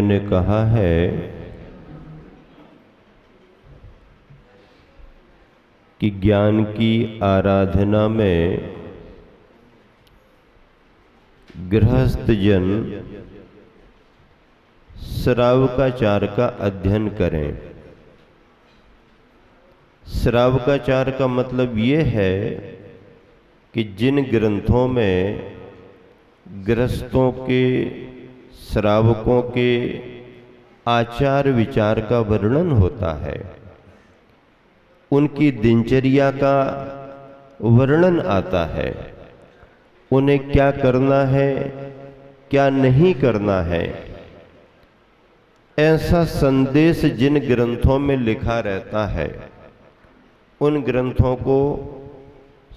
ने कहा है कि ज्ञान की आराधना में गृहस्थ जन श्रावकाचार का अध्ययन करें। श्रावकाचार का मतलब ये है कि जिन ग्रंथों में गृहस्थों के, श्रावकों के आचार विचार का वर्णन होता है, उनकी दिनचर्या का वर्णन आता है, उन्हें क्या करना है क्या नहीं करना है, ऐसा संदेश जिन ग्रंथों में लिखा रहता है उन ग्रंथों को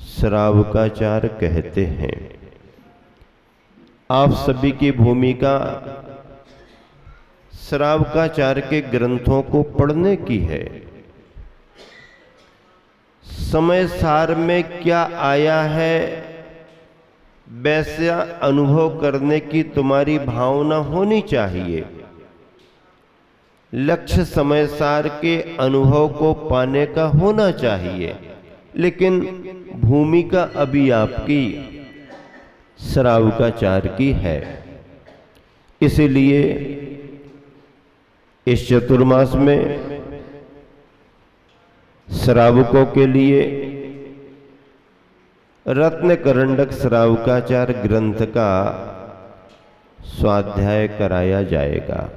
श्रावकाचार कहते हैं। आप सभी की भूमिका श्रावकाचार के ग्रंथों को पढ़ने की है। समय सार में क्या आया है वैसा अनुभव करने की तुम्हारी भावना होनी चाहिए। लक्ष्य समय सार के अनुभव को पाने का होना चाहिए, लेकिन भूमिका अभी आपकी श्रावकाचार की है। इसलिए इस चतुर्मास में श्रावकों के लिए रत्न करंडक श्रावकाचार ग्रंथ का स्वाध्याय कराया जाएगा।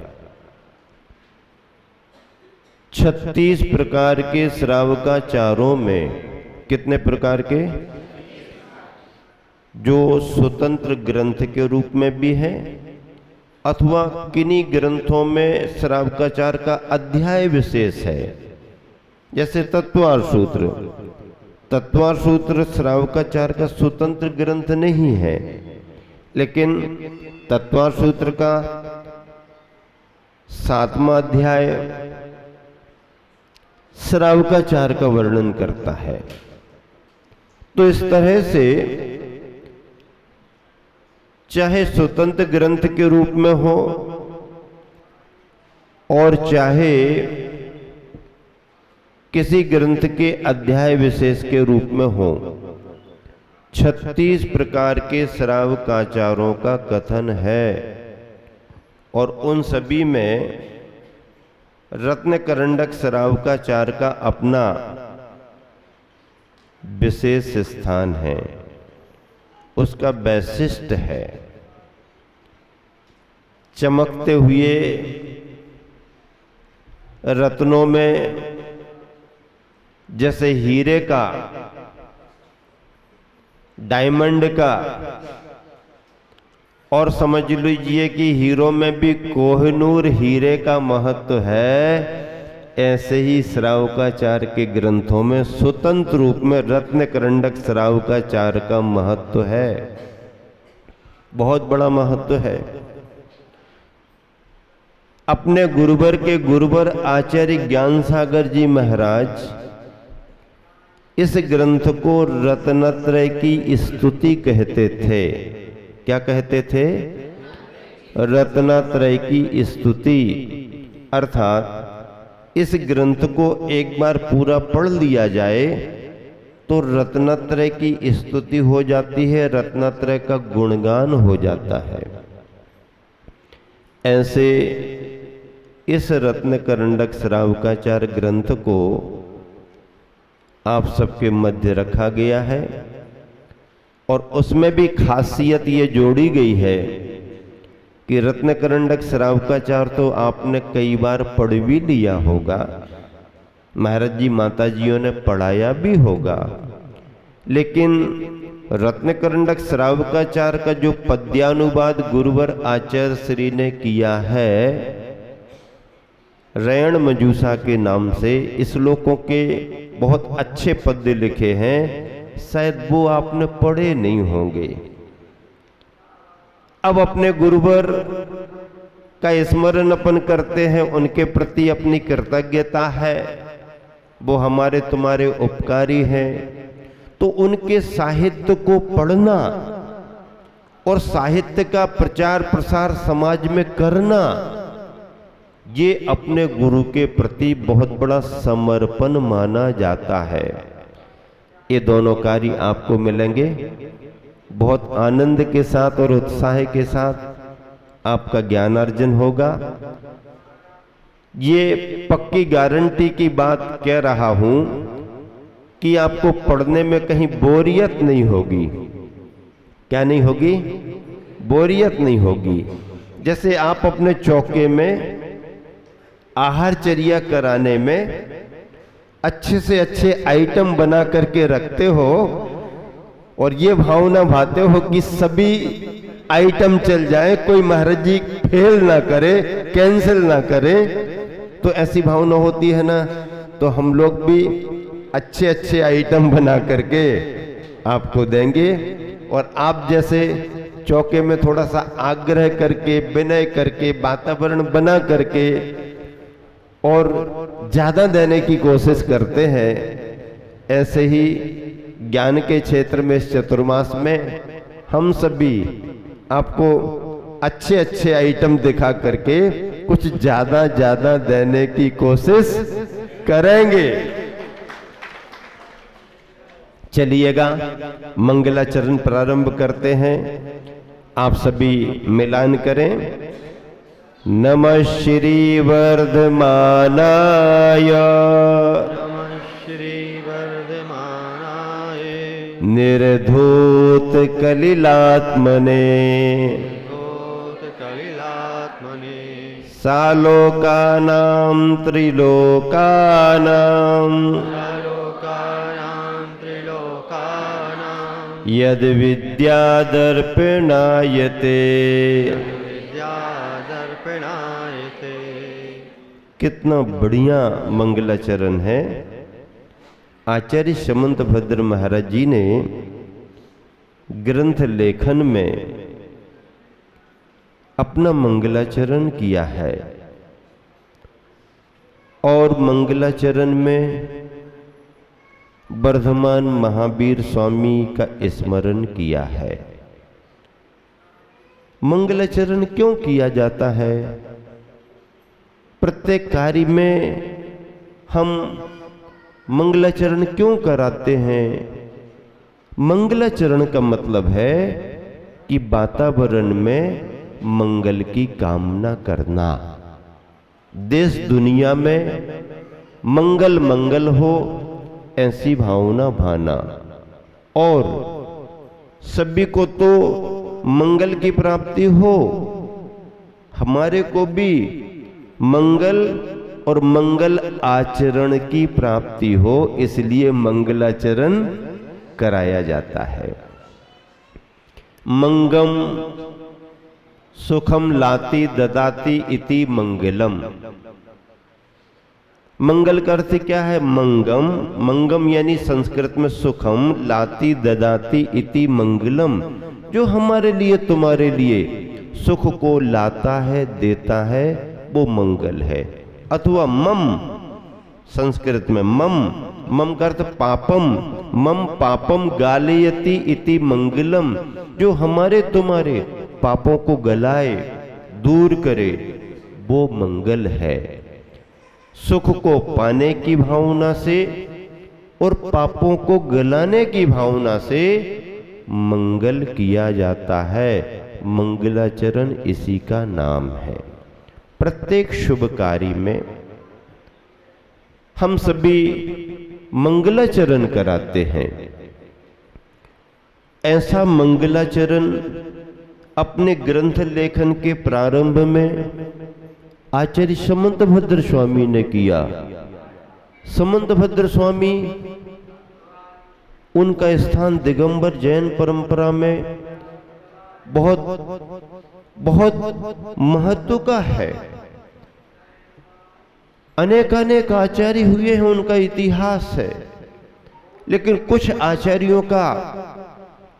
36 प्रकार के श्रावकाचारों में कितने प्रकार के, जो स्वतंत्र ग्रंथ के रूप में भी है अथवा किन्हीं ग्रंथों में श्रावकाचार का अध्याय विशेष है। जैसे तत्वार सूत्र, तत्वार सूत्र श्रावकाचार का स्वतंत्र ग्रंथ नहीं है, लेकिन तत्वार सूत्र का 7वां अध्याय श्रावकाचार का वर्णन करता है। तो इस तरह से चाहे स्वतंत्र ग्रंथ के रूप में हो और चाहे किसी ग्रंथ के अध्याय विशेष के रूप में हो, 36 प्रकार के श्रावकाचारों का कथन है और उन सभी में रत्न करंडक श्रावकाचार का अपना विशेष स्थान है, उसका वैशिष्ट है। चमकते हुए रत्नों में जैसे हीरे का, डायमंड का, और समझ लीजिए कि हीरो में भी कोहिनूर हीरे का महत्व है, ऐसे ही श्रावकाचार के ग्रंथों में स्वतंत्र रूप में रत्न करंडक श्रावकाचार का महत्व है, बहुत बड़ा महत्व है। अपने गुरुवर के गुरुवर आचार्य ज्ञान सागर जी महाराज इस ग्रंथ को रत्नत्रय की स्तुति कहते थे। क्या कहते थे? रत्नत्रय की स्तुति। अर्थात इस ग्रंथ को एक बार पूरा पढ़ लिया जाए तो रत्नत्रय की स्तुति हो जाती है, रत्नत्रय का गुणगान हो जाता है। ऐसे इस रत्न करंडक श्रावकाचार ग्रंथ को आप सबके मध्य रखा गया है और उसमें भी खासियत ये जोड़ी गई है कि रत्न करंडक श्रावकाचार तो आपने कई बार पढ़ भी लिया होगा, महाराज जी माता जियों ने पढ़ाया भी होगा, लेकिन रत्न करंडक श्रावकाचार का जो पद्यानुवाद गुरुवर आचार्य श्री ने किया है रयण मंजूषा के नाम से, इस श्लोकों के बहुत अच्छे पद्य लिखे हैं, शायद वो आपने पढ़े नहीं होंगे। अब अपने गुरुवर का स्मरण अपन करते हैं, उनके प्रति अपनी कृतज्ञता है, वो हमारे तुम्हारे उपकारी हैं, तो उनके साहित्य को पढ़ना और साहित्य का प्रचार प्रसार समाज में करना ये अपने गुरु के प्रति बहुत बड़ा समर्पण माना जाता है। ये दोनों कार्य आपको मिलेंगे। बहुत आनंद के साथ और उत्साह के साथ आपका ज्ञानार्जन होगा। ये पक्की गारंटी की बात कह रहा हूं कि आपको पढ़ने में कहीं बोरियत नहीं होगी। क्या नहीं होगी? बोरियत नहीं होगी। जैसे आप अपने चौके में आहारचर्या कराने में अच्छे से अच्छे आइटम बना करके रखते हो और ये भावना भाते हो कि सभी आइटम चल जाए, कोई महाराज जी फेल ना करे, कैंसिल ना करे, तो ऐसी भावना होती है ना। तो हम लोग भी अच्छे अच्छे आइटम बना करके आपको देंगे और आप जैसे चौके में थोड़ा सा आग्रह करके, विनय करके, वातावरण बना करके और ज्यादा देने की कोशिश करते हैं, ऐसे ही ज्ञान के क्षेत्र में इस चतुर्मास में हम सभी आपको अच्छे अच्छे आइटम दिखा करके कुछ ज्यादा ज्यादा देने की कोशिश करेंगे। चलिएगा, मंगलाचरण प्रारंभ करते हैं। आप सभी मिलान करें। नमः श्री वर्धमानाय, नमः श्री वर्धमानाय, निर्धूत कलिलात्मने, निर्धूत कलिलात्मने, सालोकानां त्रिलोकानां, सालोकानां त्रिलोकानां, यद विद्यादर्पणायते। विद्यादर्पणायते। कितना बढ़िया मंगलाचरण है। आचार्य समंत भद्र महाराज जी ने ग्रंथ लेखन में अपना मंगलाचरण किया है और मंगलाचरण में वर्धमान महावीर स्वामी का स्मरण किया है। मंगलाचरण क्यों किया जाता है? प्रत्येक कार्य में हम मंगलाचरण क्यों कराते हैं? मंगलाचरण का मतलब है कि वातावरण में मंगल की कामना करना, देश दुनिया में मंगल मंगल हो ऐसी भावना भाना, और सभी को तो मंगल की प्राप्ति हो, हमारे को भी मंगल और मंगल आचरण की प्राप्ति हो, इसलिए मंगलाचरण कराया जाता है। मंगम सुखम लाती ददाती इति मंगलम। मंगल का अर्थ क्या है? मंगम। मंगम यानी संस्कृत में सुखम, लाती ददाती इति मंगलम, जो हमारे लिए तुम्हारे लिए सुख को लाता है, देता है, वो मंगल है। अथवा मम, संस्कृत में मम, मम का अर्थ पापम, मम पापम गालयति इति मंगलम, जो हमारे तुम्हारे पापों को गलाए, दूर करे, वो मंगल है। सुख को पाने की भावना से और पापों को गलाने की भावना से मंगल किया जाता है। मंगलाचरण इसी का नाम है। प्रत्येक शुभ कार्य में हम सभी मंगलाचरण कराते हैं। ऐसा मंगलाचरण अपने ग्रंथ लेखन के प्रारंभ में आचार्य समंत भद्र स्वामी ने किया। समंत भद्र स्वामी, उनका स्थान दिगंबर जैन परंपरा में बहुत बहुत महत्व का है। अनेक आचार्य हुए हैं, उनका इतिहास है, लेकिन कुछ आचार्यों का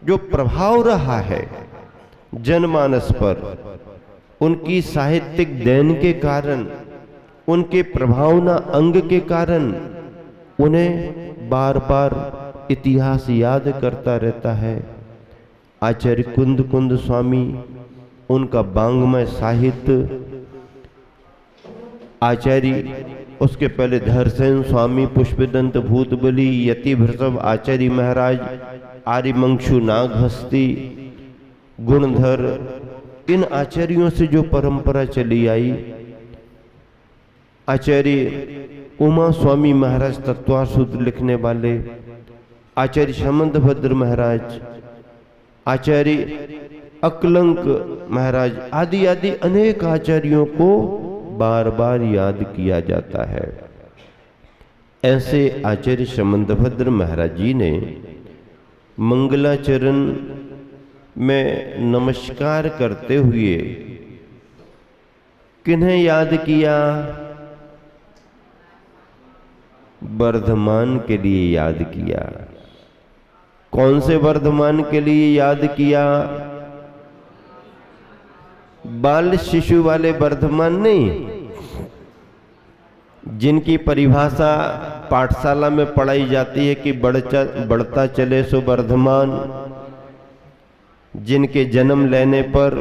जो प्रभाव रहा है जनमानस पर, उनकी साहित्यिक देन के कारण, उनके प्रभावना अंग के कारण उन्हें बार बार इतिहास याद करता रहता है। आचार्य कुंद कुंद स्वामी, उनका वांग्मय साहित्य आचार्य, उसके पहले धरसेन स्वामी, पुष्पदंत भूतबली, यति भृषभ आचार्य महाराज, आर्यमंशु नागहस्ती, गुणधर, इन आचार्यों से जो परंपरा चली आई, आचार्य उमा स्वामी महाराज तत्वार सूत्र लिखने वाले, आचार्य समंतभद्र महाराज, आचार्य अकलंक महाराज आदि आदि अनेक आचार्यों को बार बार याद किया जाता है। ऐसे आचार्य समंतभद्र महाराज जी ने मंगलाचरण में नमस्कार करते हुए किन्हें याद किया? वर्धमान के लिए याद किया। कौन से वर्धमान के लिए याद किया? बाल शिशु वाले वर्धमान नहीं, जिनकी परिभाषा पाठशाला में पढ़ाई जाती है कि बढ़ता चले सो वर्धमान, जिनके जन्म लेने पर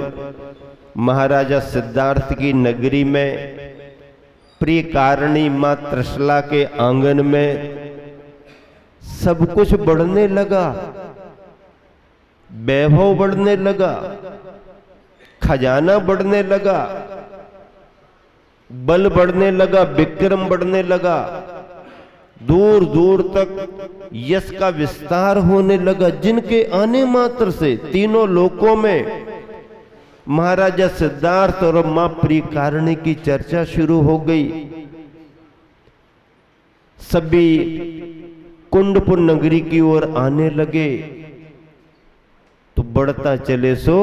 महाराजा सिद्धार्थ की नगरी में प्रिय कारिणी मां त्रिशला के आंगन में सब कुछ बढ़ने लगा, वैभव बढ़ने लगा, खजाना बढ़ने लगा, बल बढ़ने लगा, विक्रम बढ़ने लगा, दूर दूर तक यश का विस्तार होने लगा, जिनके आने मात्र से तीनों लोकों में महाराजा सिद्धार्थ और मां प्रियकारिणी की चर्चा शुरू हो गई। सभी कुंडपुर नगरी की ओर आने लगे। तो बढ़ता चले सो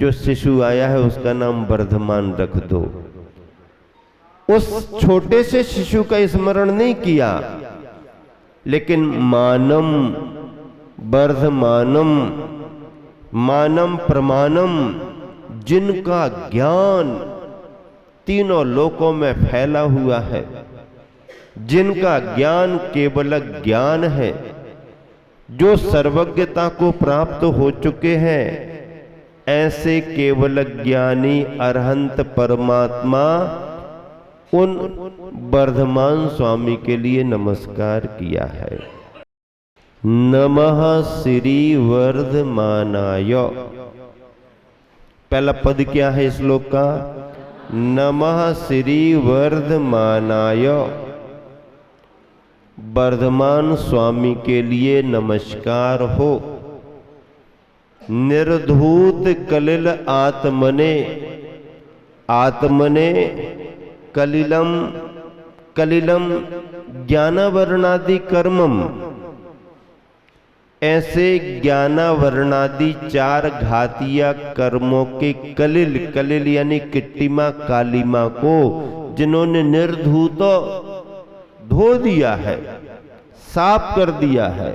जो शिशु आया है उसका नाम वर्धमान रख दो। उस छोटे से शिशु का स्मरण नहीं किया, लेकिन मानम वर्धमानम मानम प्रमाणम, जिनका ज्ञान तीनों लोकों में फैला हुआ है, जिनका ज्ञान केवल ज्ञान है, जो सर्वज्ञता को प्राप्त हो चुके हैं, ऐसे केवल ज्ञानी अरहंत परमात्मा उन वर्धमान स्वामी के लिए नमस्कार किया है। नमः श्री वर्धमानाय। पहला पद क्या है श्लोक का? नमः श्री वर्धमानाय। वर्धमान स्वामी के लिए नमस्कार हो। निर्धूत कलिल आत्मने, आत्मने कलिलम, कलिलम ज्ञानावरणादि कर्मम, ऐसे ज्ञानावरणादि चार घातिया कर्मों के कलिल, कलिल यानी किट्टिमा कालिमा को जिन्होंने निर्धूत धो दिया है, साफ कर दिया है,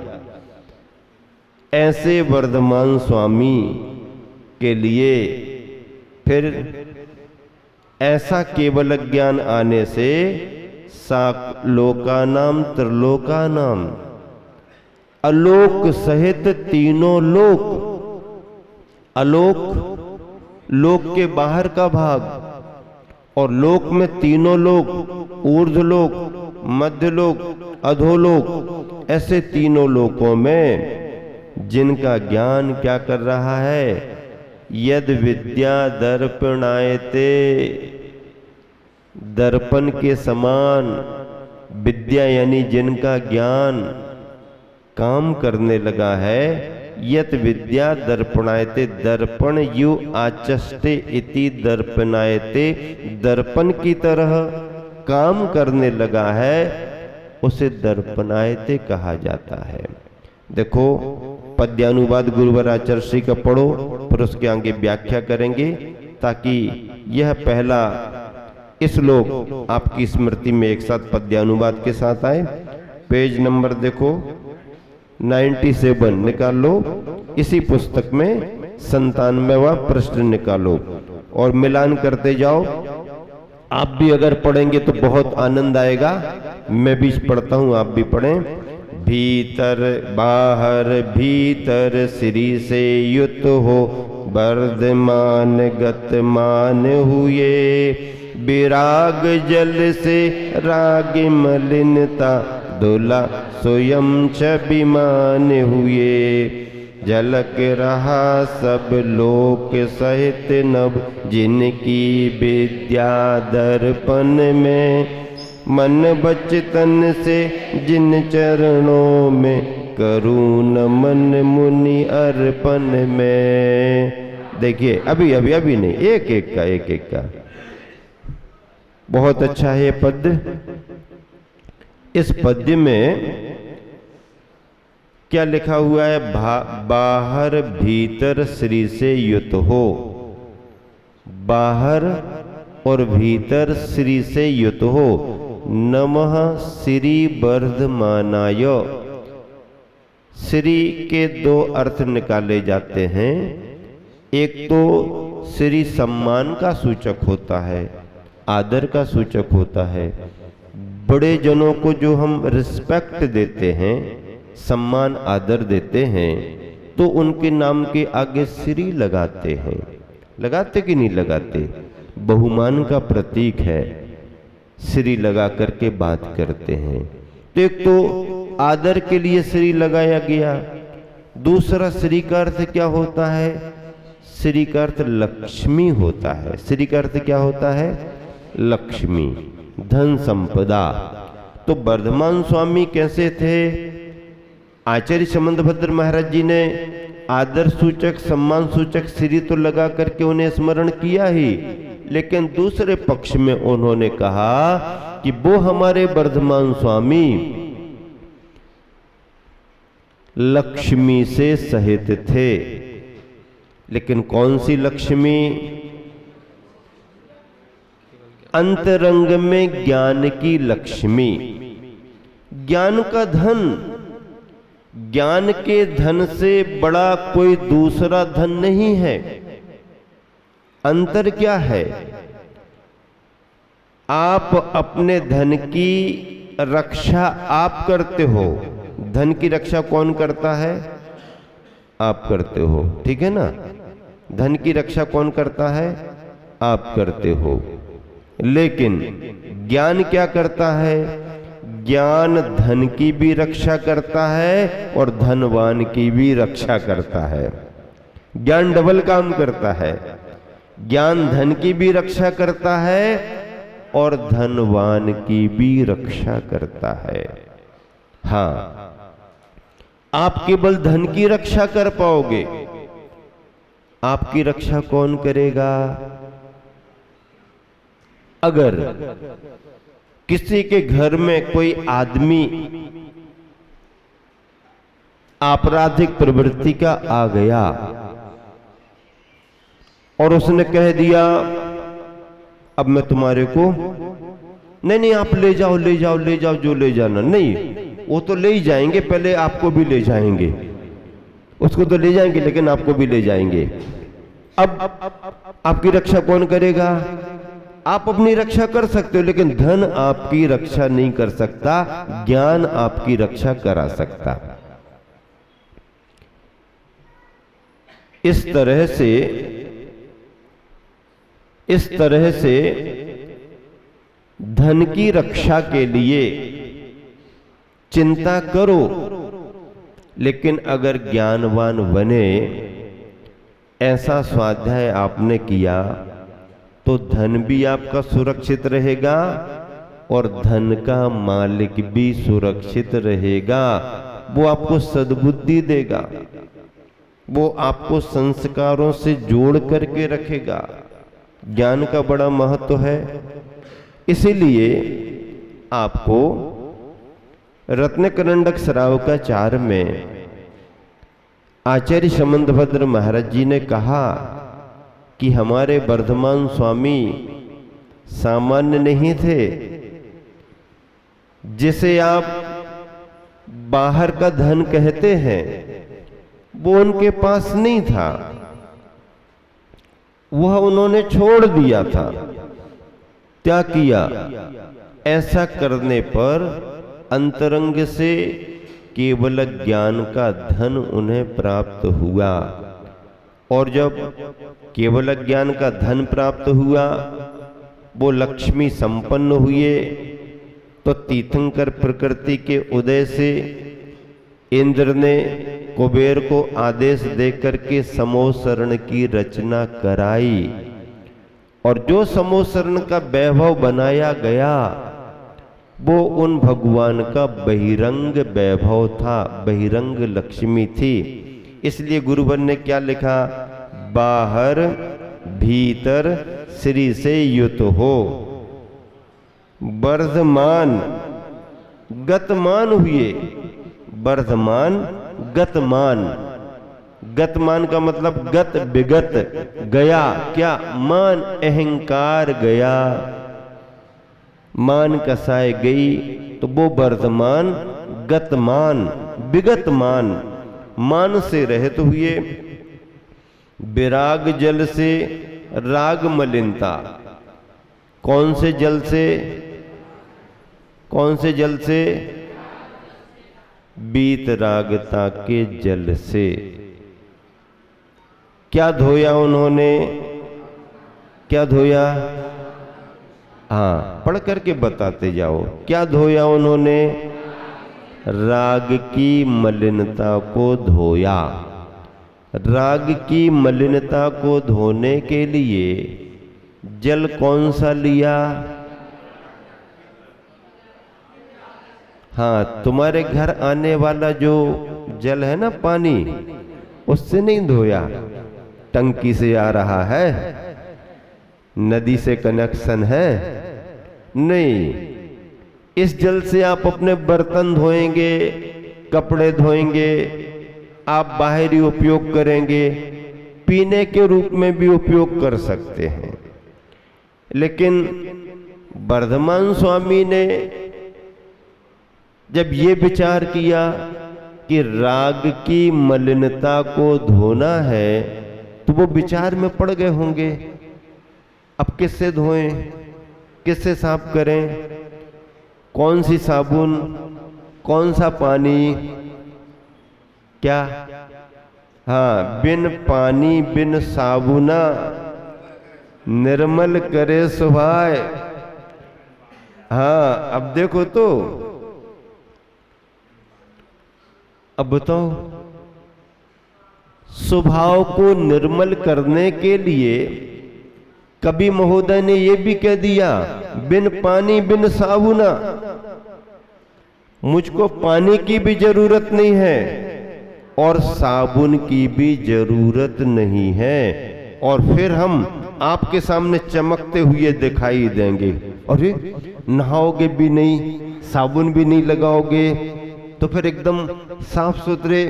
ऐसे वर्धमान स्वामी के लिए फिर ऐसा केवल ज्ञान आने से सालोकानाम त्रिलोकानाम, अलोक सहित तीनों लोक, अलोक लोक के बाहर का भाग, और लोक में तीनों लोक, ऊर्ध्वलोक, मध्यलोक, अधोलोक, ऐसे तीनों लोकों में जिनका ज्ञान क्या कर रहा है? यद विद्या दर्पणायते, दर्पण के समान विद्या यानी जिनका ज्ञान काम करने लगा है। यत विद्या दर्पणायते, दर्पण यु आचष्टे इति दर्पणायते, दर्पण की तरह काम करने लगा है, उसे दर्पणायते कहा जाता है। देखो पद्यानुवाद गुरुवर आचार्य श्री का पढ़ो, फिर उसके आगे व्याख्या करेंगे, ताकि यह पहला श्लोक आपकी स्मृति में एक साथ पद्यानुवाद के साथ आए। पेज नंबर देखो 97 निकाल लो, इसी पुस्तक में 97वां प्रश्न निकालो और मिलान करते जाओ। आप भी अगर पढ़ेंगे तो बहुत आनंद आएगा। मैं भी पढ़ता हूं, आप भी पढ़ें। भीतर बाहर भीतर श्री से युत हो, वर्धमान गतमान हुए, विराग जल से राग मलिनता दुला स्वयं छबिमान हुए। झलक रहा सब लोक सहित नभ जिनकी विद्या दर्पण में। मन बचतन से जिन चरणों में करूँ नमन मुनि अर्पण में। देखिए अभी नहीं, एक एक का बहुत अच्छा है ये पद्य। इस पद्य में क्या लिखा हुआ है? बाहर भीतर श्री से युत हो। बाहर और भीतर श्री से युत हो। नमः श्री वर्धमानाय। श्री के दो अर्थ निकाले जाते हैं। एक तो श्री सम्मान का सूचक होता है, आदर का सूचक होता है। बड़े जनों को जो हम रिस्पेक्ट देते हैं, सम्मान आदर देते हैं, तो उनके नाम के आगे श्री लगाते हैं। लगाते कि नहीं लगाते? बहुमान का प्रतीक है, श्री लगा करके बात करते हैं। तो एक तो आदर के लिए श्री लगाया गया। दूसरा श्री का अर्थ क्या होता है? श्री का अर्थ लक्ष्मी होता है। श्री का अर्थ क्या होता है? लक्ष्मी, धन संपदा। तो वर्धमान स्वामी कैसे थे? आचार्य समंतभद्र महाराज जी ने आदर सूचक सम्मान सूचक श्री तो लगा करके उन्हें स्मरण किया ही, लेकिन दूसरे पक्ष में उन्होंने कहा कि वो हमारे वर्धमान स्वामी लक्ष्मी से सहित थे। लेकिन कौन सी लक्ष्मी? अंतरंग में ज्ञान की लक्ष्मी, ज्ञान का धन। ज्ञान के धन से बड़ा कोई दूसरा धन नहीं है। अंतर क्या है? आप अपने धन की रक्षा आप करते हो। धन की रक्षा कौन करता है? आप करते हो, ठीक है ना? धन की रक्षा कौन करता है? आप करते हो। लेकिन ज्ञान क्या करता है? ज्ञान धन की भी रक्षा करता है और धनवान की भी रक्षा करता है। ज्ञान डबल काम करता है। ज्ञान धन की भी रक्षा करता है और धनवान की भी रक्षा करता है। हाँ, आप केवल धन की रक्षा कर पाओगे, आपकी रक्षा कौन करेगा? अगर किसी के घर में कोई आदमी आपराधिक प्रवृत्ति का आ गया और उसने कह दिया अब मैं तुम्हारे को नहीं आप ले जाओ ले जाओ ले जाओ, जो ले जाना। नहीं, वो तो ले ही जाएंगे, पहले आपको भी ले जाएंगे। उसको तो ले जाएंगे लेकिन आपको भी ले जाएंगे। अब आपकी रक्षा कौन करेगा? आप अपनी रक्षा कर सकते हो, लेकिन धन आपकी रक्षा नहीं कर सकता, ज्ञान आपकी रक्षा करा सकता। इस तरह से धन की रक्षा के लिए चिंता करो, लेकिन अगर ज्ञानवान बने, ऐसा स्वाध्याय आपने किया तो धन भी आपका सुरक्षित रहेगा और धन का मालिक भी सुरक्षित रहेगा। वो आपको सद्बुद्धि देगा, वो आपको संस्कारों से जोड़ करके रखेगा। ज्ञान का बड़ा महत्व है। इसीलिए आपको रत्नकरंडक श्रावकाचार में आचार्य समंतभद्र महाराज जी ने कहा कि हमारे वर्धमान स्वामी सामान्य नहीं थे। जिसे आप बाहर का धन कहते हैं वो उनके पास नहीं था, वह उन्होंने छोड़ दिया था। क्या किया? ऐसा करने पर अंतरंग से केवल ज्ञान का धन उन्हें प्राप्त हुआ। और जब केवल ज्ञान का धन प्राप्त हुआ वो लक्ष्मी संपन्न हुए तो तीर्थंकर प्रकृति के उदय से इंद्र ने कुबेर को आदेश देकर के समोसरण की रचना कराई और जो समोसरण का वैभव बनाया गया वो उन भगवान का बहिरंग वैभव था, बहिरंग लक्ष्मी थी। इसलिए गुरुवर ने क्या लिखा, बाहर भीतर श्री से युत हो, वर्धमान गतमान हुए, वर्धमान गतमान, गतमान का मतलब गत विगत, गया क्या, मान अहंकार गया, मान कसाए गई, तो वो वर्धमान गतमान विगतमान, मान से रहित हुए, विराग जल से राग मलिनता, कौन से जल से, कौन से जल से, बीतरागता के जल से। क्या धोया उन्होंने, क्या धोया, हाँ पढ़ करके बताते जाओ, क्या धोया उन्होंने, राग की मलिनता को धोया। राग की मलिनता को धोने के लिए जल कौन सा लिया, हाँ तुम्हारे घर आने वाला जो जल है ना पानी, उससे नहीं धोया, टंकी से आ रहा है, नदी से कनेक्शन है, नहीं, इस जल से आप अपने बर्तन धोएंगे, कपड़े धोएंगे, आप बाहरी उपयोग करेंगे, पीने के रूप में भी उपयोग कर सकते हैं। लेकिन वर्धमान स्वामी ने जब ये विचार किया कि राग की मलिनता को धोना है, तो वो विचार में पड़ गए होंगे, अब किससे धोएं, किससे साफ करें, कौन सी साबुन, कौन सा पानी, क्या, हाँ बिन पानी बिन साबुना निर्मल करे सुभाए। हाँ अब देखो तो, अब बताओ, स्वभाव को निर्मल करने के लिए कवि महोदय ने यह भी कह दिया, बिन पानी बिन साबुना, मुझको पानी की भी जरूरत नहीं है और साबुन की भी जरूरत नहीं है, और फिर हम आपके सामने चमकते हुए दिखाई देंगे। अरे नहाओगे भी नहीं, साबुन भी नहीं लगाओगे, तो फिर एकदम साफ सुथरे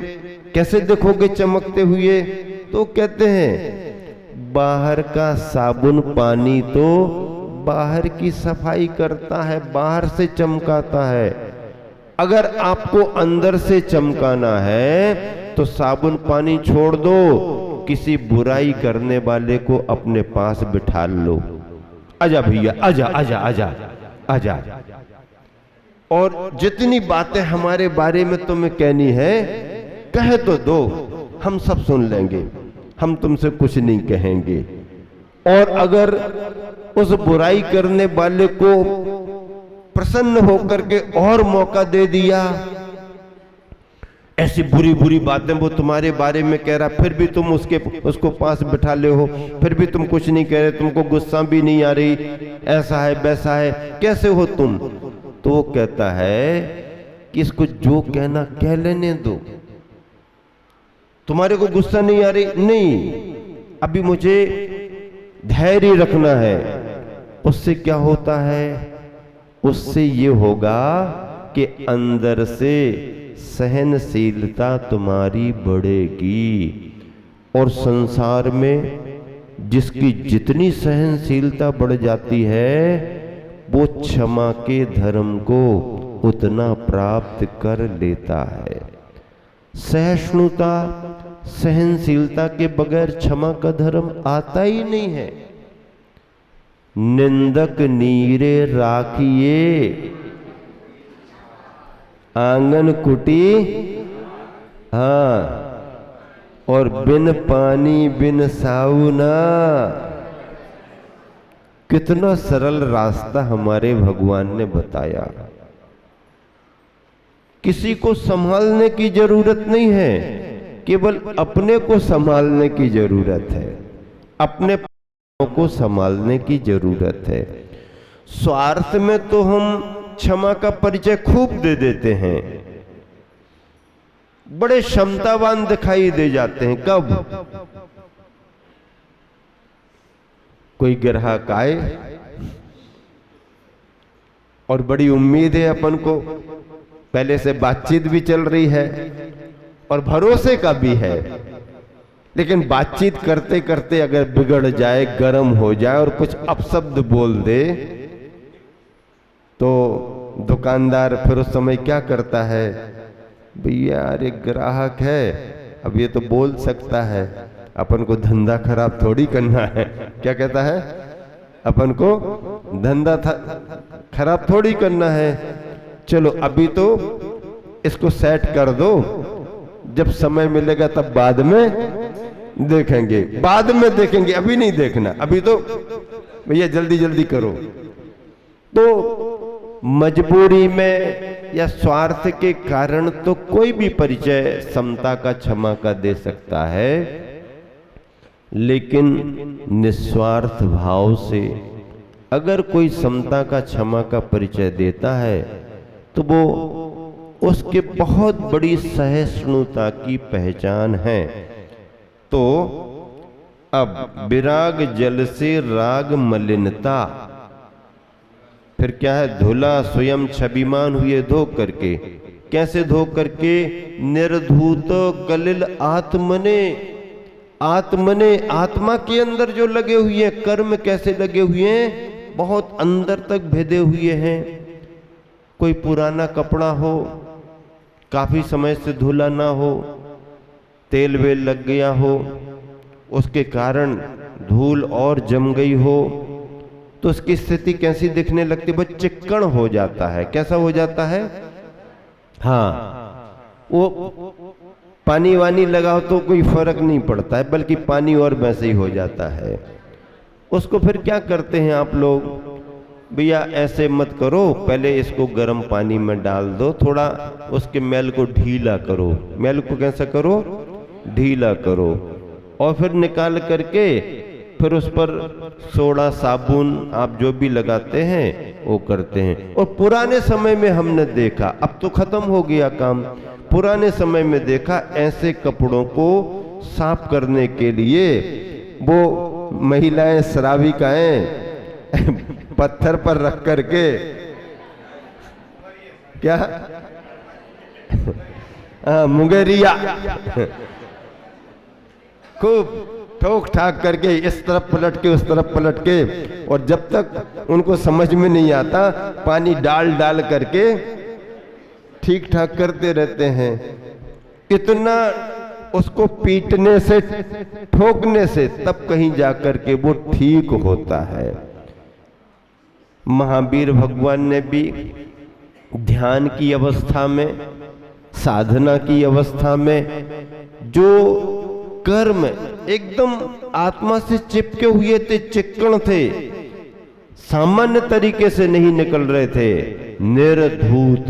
कैसे दिखोगे चमकते हुए। तो कहते हैं बाहर का साबुन पानी तो बाहर की सफाई करता है, बाहर से चमकाता है। अगर आपको अंदर से चमकाना है तो साबुन पानी छोड़ दो, किसी बुराई करने वाले को अपने पास बिठा लो, आजा भैया आजा आजा आजा आजा, और जितनी बातें हमारे बारे में तुम्हें कहनी है कहे तो दो, हम सब सुन लेंगे, हम तुमसे कुछ नहीं कहेंगे। और अगर उस बुराई करने वाले को प्रसन्न होकर के और मौका दे दिया, ऐसी बुरी बुरी बातें वो तुम्हारे बारे में कह रहा, फिर भी तुम उसको पास बिठा ले हो, फिर भी तुम कुछ नहीं कह रहे, तुमको गुस्सा भी नहीं आ रही, ऐसा है वैसा है, कैसे हो तुम। तो वो कहता है कि इसको जो कहना कह लेने दो, तुम्हारे को गुस्सा नहीं आ रही, नहीं अभी मुझे धैर्य रखना है। उससे क्या होता है, उससे ये होगा कि अंदर से सहनशीलता तुम्हारी बढ़ेगी, और संसार में जिसकी जितनी सहनशीलता बढ़ जाती है वो क्षमा के धर्म को उतना प्राप्त कर लेता है। सहिष्णुता सहनशीलता के बगैर क्षमा का धर्म आता ही नहीं है। निंदक नीरे राखिए आंगन कुटी, हाँ, और बिन पानी बिन साउना, कितना सरल रास्ता हमारे भगवान ने बताया। किसी को संभालने की जरूरत नहीं है, केवल अपने को संभालने की जरूरत है, अपने को संभालने की जरूरत है। स्वार्थ में तो हम क्षमा का परिचय खूब दे देते हैं, बड़े क्षमतावान दिखाई दे जाते हैं। कब कोई ग्राहक आए और बड़ी उम्मीद है अपन को, पहले से बातचीत भी चल रही है और भरोसे का भी है, लेकिन बातचीत करते करते अगर बिगड़ जाए, गर्म हो जाए और कुछ अपशब्द बोल दे तो दुकानदार फिर उस समय क्या करता है, भैया अरे ग्राहक है, अब ये तो बोल सकता है, अपन को धंधा खराब थोड़ी करना है। क्या कहता है, अपन को धंधा खराब थोड़ी करना है, चलो अभी तो इसको सेट कर दो, जब समय मिलेगा तब बाद में देखेंगे, बाद में देखेंगे, अभी नहीं देखना, अभी तो भैया जल्दी जल्दी करो। तो मजबूरी में या स्वार्थ के कारण तो कोई भी परिचय समता का, क्षमा का दे सकता है, लेकिन निस्वार्थ भाव से अगर कोई समता का, क्षमा का परिचय देता है तो वो उसके बहुत बड़ी सहिष्णुता की पहचान है। तो अब विराग जल से राग मलिनता, फिर क्या है, धुला स्वयं छबिमान हुए धो करके। कैसे धो करके, निर्धूत कलिल आत्मने, आत्मने आत्मा के अंदर जो लगे हुए हैं, कर्म कैसे लगे हुए हैं, बहुत अंदर तक भेदे हुए हैं। कोई पुराना कपड़ा हो, काफी समय से धुला ना हो, तेल वेल लग गया हो, उसके कारण धूल और जम गई हो, तो उसकी स्थिति कैसी दिखने लगती है, वो चिक्कण हो जाता है। कैसा हो जाता है, हाँ, वो पानी वानी लगाओ तो कोई फर्क नहीं पड़ता है, बल्कि पानी और वैसे ही हो जाता है। उसको फिर क्या करते हैं आप लोग, भैया ऐसे मत करो, पहले इसको गर्म पानी में डाल दो, थोड़ा उसके मैल को ढीला करो, मैल को कैसा करो, ढीला करो, और फिर निकाल करके फिर उस पर सोडा साबुन आप जो भी लगाते हैं वो करते हैं। और पुराने समय में हमने देखा, अब तो खत्म हो गया काम, पुराने समय में देखा ऐसे कपड़ों को साफ करने के लिए वो महिलाएं श्राविकाएं पत्थर पर रख करके क्या मुंगेरिया खूब ठोक ठाक करके इस तरफ पलट के उस तरफ पलट के, और जब तक उनको समझ में नहीं आता पानी डाल डाल करके ठीक ठाक करते रहते हैं। इतना उसको पीटने से, ठोकने से तब कहीं जाकर के वो ठीक होता है। महावीर भगवान ने भी ध्यान की अवस्था में, साधना की अवस्था में जो कर्म एकदम आत्मा से चिपके हुए थे, चिक्कण थे, सामान्य तरीके से नहीं निकल रहे थे, निर्धूत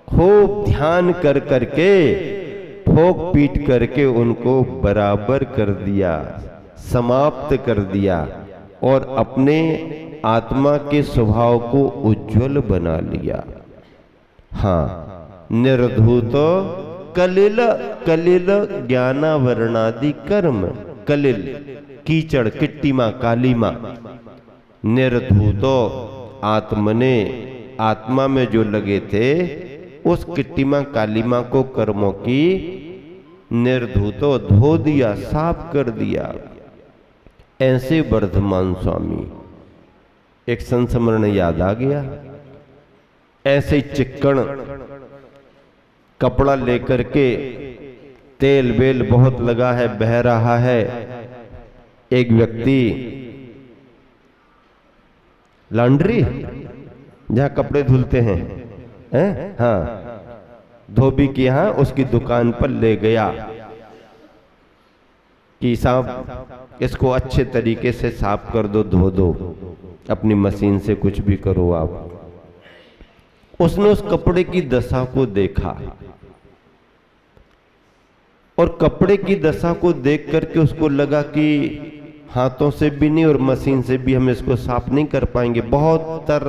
खूब ध्यान कर करके, ठोक पीट करके उनको बराबर कर दिया, समाप्त कर दिया, और अपने आत्मा के स्वभाव को उज्जवल बना लिया। हाँ, निर्धूत कलिल, कलिल ज्ञानावरणादि कर्म, कलिल कीचड़, किट्टीमा, कालीमा, निर्धूतो आत्मने, आत्मा में जो लगे थे उस किट्टीमा कालीमा को कर्मों की निर्धूतो धो दिया, साफ कर दिया। ऐसे वर्धमान स्वामी, एक संस्मरण याद आ गया, ऐसे चिक्कण कपड़ा लेकर के, तेल बेल बहुत लगा है, बह रहा है, एक व्यक्ति लॉन्ड्री जहां कपड़े धुलते हैं, हाँ, धोबी के यहां उसकी दुकान पर ले गया। कि साहब इसको अच्छे तरीके से साफ कर दो, धो दो, अपनी मशीन से कुछ भी करो आप। उसने उस कपड़े की दशा को देखा और कपड़े की दशा को देख करके उसको लगा कि हाथों से भी नहीं और मशीन से भी हम इसको साफ नहीं कर पाएंगे, बहुत तर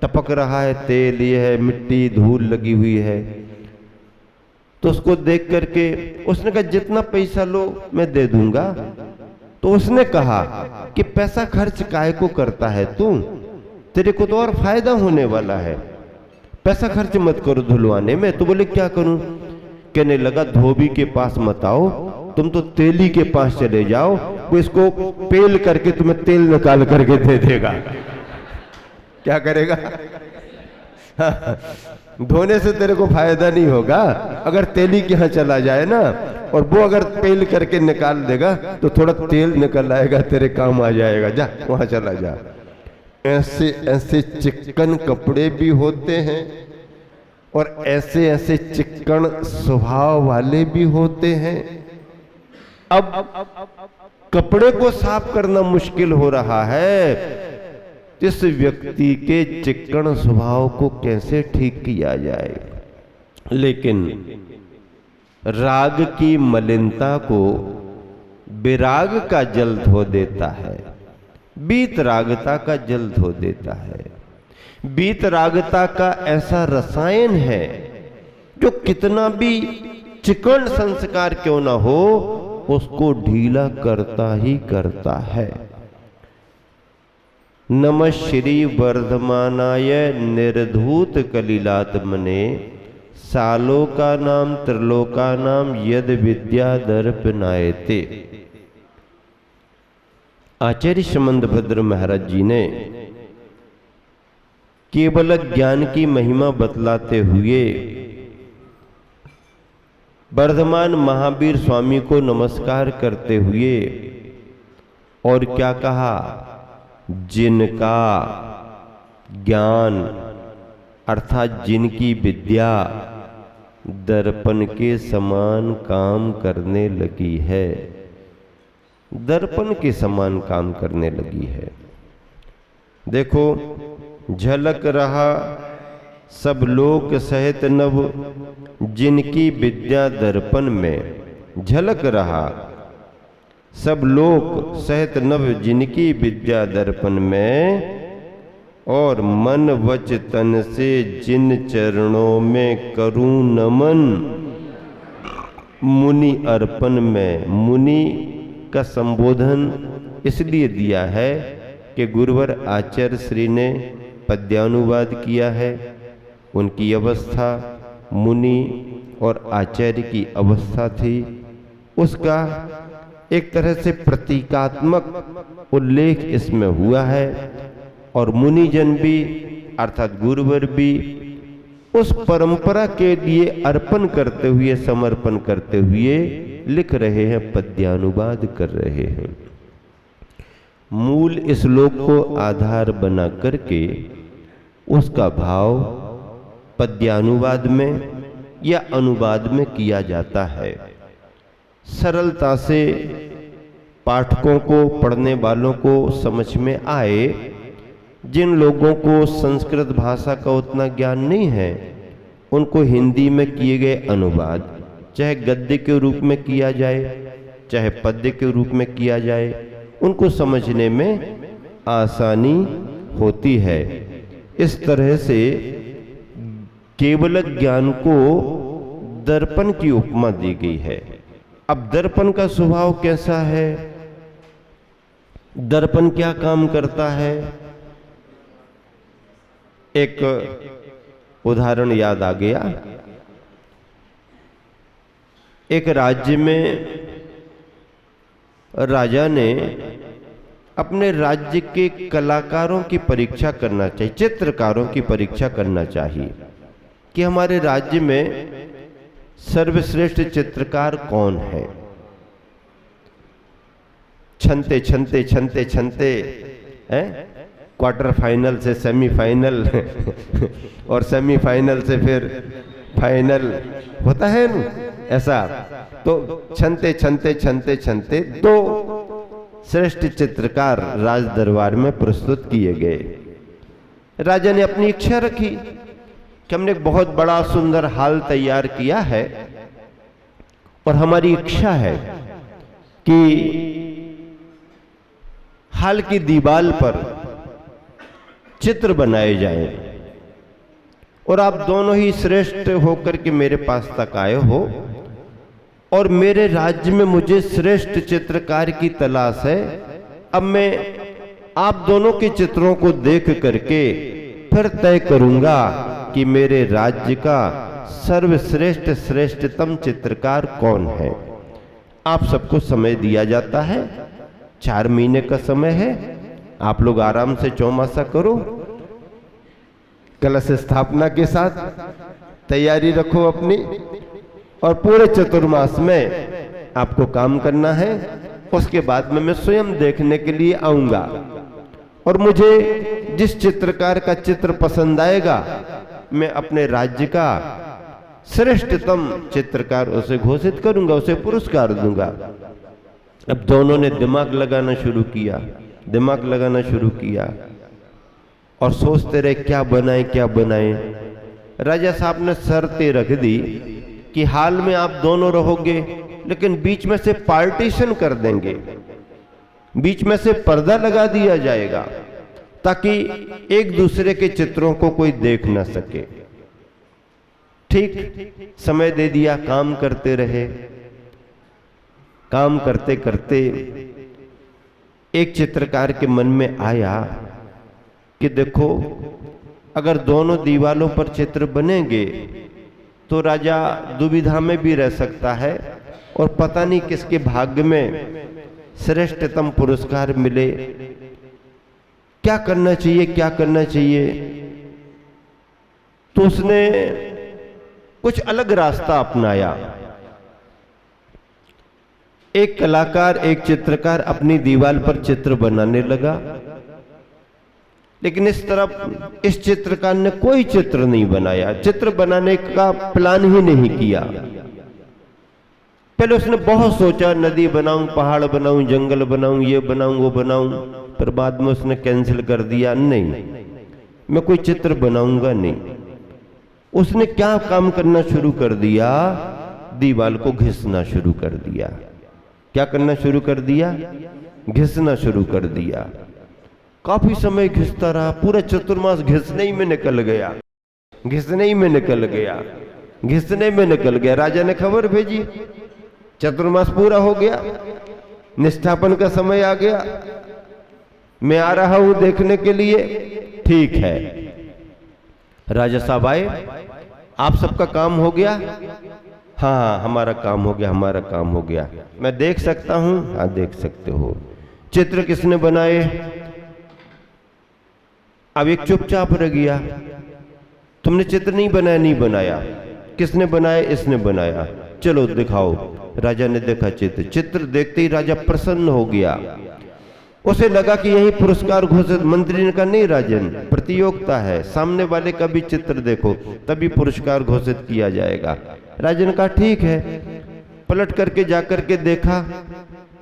टपक रहा है तेल, ये है मिट्टी धूल लगी हुई है। तो उसको देख करके उसने कहा जितना पैसा लो मैं दे दूंगा। तो उसने कहा कि पैसा खर्च काहे को करता है तू, तेरे को तो और फायदा होने वाला है, पैसा खर्च मत करो धुलवाने में। तो बोले क्या करूं? कहने लगा धोबी के पास मत आओ, तुम तो तेली के पास चले जाओ, वो इसको पेल करके तुम्हें तेल निकाल करके दे देगा। क्या करेगा? धोने से तेरे को फायदा नहीं होगा, अगर तेली के यहाँ चला जाए ना और वो अगर पेल करके निकाल देगा तो थोड़ा तेल निकल आएगा, तेरे काम आ जाएगा, जा वहां चला जा। ऐसे ऐसे चिकन कपड़े भी होते हैं और ऐसे ऐसे चिकन स्वभाव वाले भी होते हैं। अब कपड़े को साफ करना मुश्किल हो रहा है, इस व्यक्ति के चिकन स्वभाव को कैसे ठीक किया जाए। लेकिन राग की मलिनता को विराग का जल धो देता है, बीत रागता का जल धो देता है। बीत रागता का ऐसा रसायन है जो कितना भी चिकन संस्कार क्यों ना हो उसको ढीला करता ही करता है। नमः श्री वर्धमानाय निर्धूत कलिलात्मने सालोका नाम त्रिलोका नाम यद विद्या दर्पणायते। आचार्य समंतभद्र महाराज जी ने केवल ज्ञान की महिमा बतलाते हुए वर्धमान महावीर स्वामी को नमस्कार करते हुए और क्या कहा? जिनका ज्ञान अर्थात जिनकी विद्या दर्पण के समान काम करने लगी है, दर्पण के समान काम करने लगी है। देखो झलक रहा सब लोक सहित नव, जिनकी विद्या दर्पण में झलक रहा सब लोक सहित नव, जिनकी विद्या दर्पण में, और मन वच तन से जिन चरणों में करूं नमन, मुनि अर्पण में। मुनि का संबोधन इसलिए दिया है कि गुरुवर आचार्य श्री ने पद्यानुवाद किया है। उनकी अवस्था मुनि और आचार्य की अवस्था थी, उसका एक तरह से प्रतीकात्मक उल्लेख इसमें हुआ है। और मुनिजन भी अर्थात गुरुवर भी उस परंपरा के लिए अर्पण करते हुए, समर्पण करते हुए लिख रहे हैं, पद्यानुवाद कर रहे हैं। मूल श्लोक को आधार बना करके उसका भाव पद्यानुवाद में या अनुवाद में किया जाता है। सरलता से पाठकों को, पढ़ने वालों को समझ में आए। जिन लोगों को संस्कृत भाषा का उतना ज्ञान नहीं है उनको हिंदी में किए गए अनुवाद, चाहे गद्य के रूप में किया जाए चाहे पद्य के रूप में किया जाए, उनको समझने में आसानी होती है। इस तरह से केवल ज्ञान को दर्पण की उपमा दी गई है। अब दर्पण का स्वभाव कैसा है, दर्पण क्या काम करता है? एक उदाहरण याद आ गया। एक राज्य में राजा ने अपने राज्य के कलाकारों की परीक्षा करना चाहिए, चित्रकारों की परीक्षा करना चाहिए कि हमारे राज्य में सर्वश्रेष्ठ चित्रकार कौन है। छनते छनते छनते छनते क्वार्टर फाइनल से सेमीफाइनल और सेमीफाइनल से फिर फाइनल होता है ना, ऐसा। तो छनते छनते छनते छनते 2 श्रेष्ठ चित्रकार राज दरबार में प्रस्तुत किए गए। राजा ने अपनी इच्छा रखी कि हमने एक बहुत बड़ा सुंदर हाल तैयार किया है और हमारी इच्छा है कि हाल की दीवार पर चित्र बनाए जाएं और आप दोनों ही श्रेष्ठ होकर के मेरे पास तक आए हो और मेरे राज्य में मुझे श्रेष्ठ चित्रकार की तलाश है। अब मैं आप दोनों के चित्रों को देख करके फिर तय करूंगा कि मेरे राज्य का सर्वश्रेष्ठ श्रेष्ठतम चित्रकार कौन है। आप सबको समय दिया जाता है, 4 महीने का समय है। आप लोग आराम से चौमासा करो, कलश स्थापना के साथ तैयारी रखो अपनी, और पूरे चतुर्मास में आपको काम करना है। उसके बाद में मैं स्वयं देखने के लिए आऊंगा और मुझे जिस चित्रकार का चित्र पसंद आएगा मैं अपने राज्य का श्रेष्ठतम चित्रकार उसे घोषित करूंगा, उसे पुरस्कार दूंगा। अब दोनों ने दिमाग लगाना शुरू किया और सोचते रहे क्या बनाएं। राजा साहब ने शर्तें रख दी कि हाल में आप दोनों रहोगे, लेकिन बीच में से पार्टीशन कर देंगे, बीच में से पर्दा लगा दिया जाएगा ताकि एक दूसरे के चित्रों को कोई देख ना सके। ठीक समय दे दिया, काम करते रहे। काम करते करते एक चित्रकार के मन में आया कि देखो, अगर दोनों दीवालों पर चित्र बनेंगे तो राजा दुविधा में भी रह सकता है और पता नहीं किसके भाग्य में श्रेष्ठतम पुरस्कार मिले। क्या करना चाहिए। तो उसने कुछ अलग रास्ता अपनाया। एक कलाकार, एक चित्रकार अपनी दीवार पर चित्र बनाने लगा, लेकिन इस चित्रकार ने कोई चित्र नहीं बनाया, चित्र बनाने का प्लान ही नहीं किया। पहले उसने बहुत सोचा, नदी बनाऊं, पहाड़ बनाऊं, जंगल बनाऊं, ये बनाऊं, वो बनाऊं, पर बाद में उसने कैंसिल कर दिया, नहीं, मैं कोई चित्र बनाऊंगा नहीं। उसने क्या काम करना शुरू कर दिया, दीवार को घिसना शुरू कर दिया। क्या करना शुरू कर दिया, घिसना शुरू कर दिया। काफी समय घिसता रहा, पूरा चतुर्मास घिसने ही में निकल गया। राजा ने खबर भेजी, चतुर्मास पूरा हो गया, निष्ठापन का समय आ गया, मैं आ रहा हूं देखने के लिए। ठीक है, राजा साहब आए, आप सबका काम हो गया? हाँ, हमारा काम हो गया। मैं देख सकता हूं? हाँ, देख सकते हो। चित्र किसने बनाए? अब एक चुपचाप रह गया। तुमने चित्र नहीं बनाया। किसने बनाया? इसने बनाया। चलो दिखाओ। राजा ने देखा चित्र देखते ही राजा प्रसन्न हो गया। उसे लगा कि यही पुरस्कार घोषित। मंत्री ने कहा, नहीं राजन, प्रतियोगिता है, सामने वाले का भी चित्र देखो तभी पुरस्कार घोषित किया जाएगा। राजन कहा, ठीक है। पलट करके जाकर के देखा,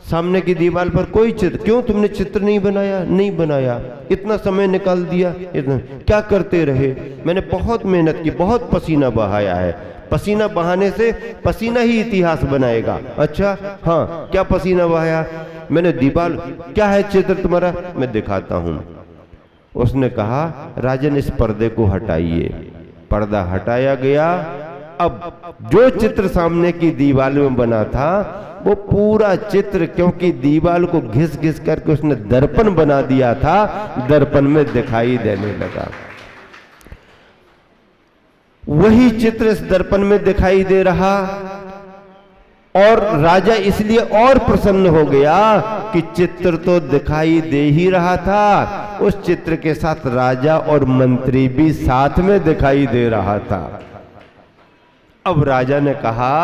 सामने की दीवार पर कोई चित्र। क्यों, तुमने चित्र नहीं बनाया? इतना समय निकाल दिया, क्या करते रहे? मैंने बहुत मेहनत की, बहुत पसीना बहाया है। पसीना बहाने से पसीना ही इतिहास बनाएगा। अच्छा, हाँ, क्या पसीना बहाया? मैंने दीवार, क्या है चित्र तुम्हारा? मैं दिखाता हूं। उसने कहा, राजन इस पर्दे को हटाइए। पर्दा हटाया गया। अब जो चित्र सामने की दीवार में बना था वो पूरा चित्र, क्योंकि दीवार को घिस घिस करके उसने दर्पण बना दिया था, दर्पण में दिखाई देने लगा। वही चित्र इस दर्पण में दिखाई दे रहा और राजा इसलिए और प्रसन्न हो गया कि चित्र तो दिखाई दे ही रहा था, उस चित्र के साथ राजा और मंत्री भी साथ में दिखाई दे रहा था। अब राजा ने कहा,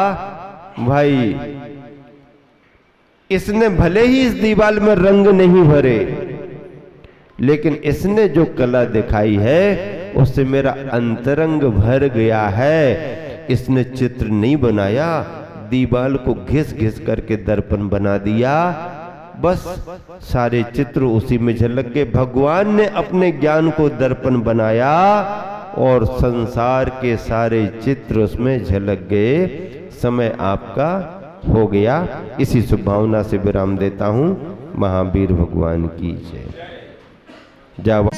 भाई, इसने भले ही इस दीवार में रंग नहीं भरे, लेकिन इसने जो कला दिखाई है उससे मेरा अंतरंग भर गया है। इसने चित्र नहीं बनाया, दीवाल को घिस घिस करके दर्पण बना दिया, बस सारे चित्र उसी में झलक गए। भगवान ने अपने ज्ञान को दर्पण बनाया और संसार के सारे चित्र उसमें झलक गए। समय आपका हो गया। इसी शुभ भावना से विराम देता हूं। महावीर भगवान की जय। जाओ।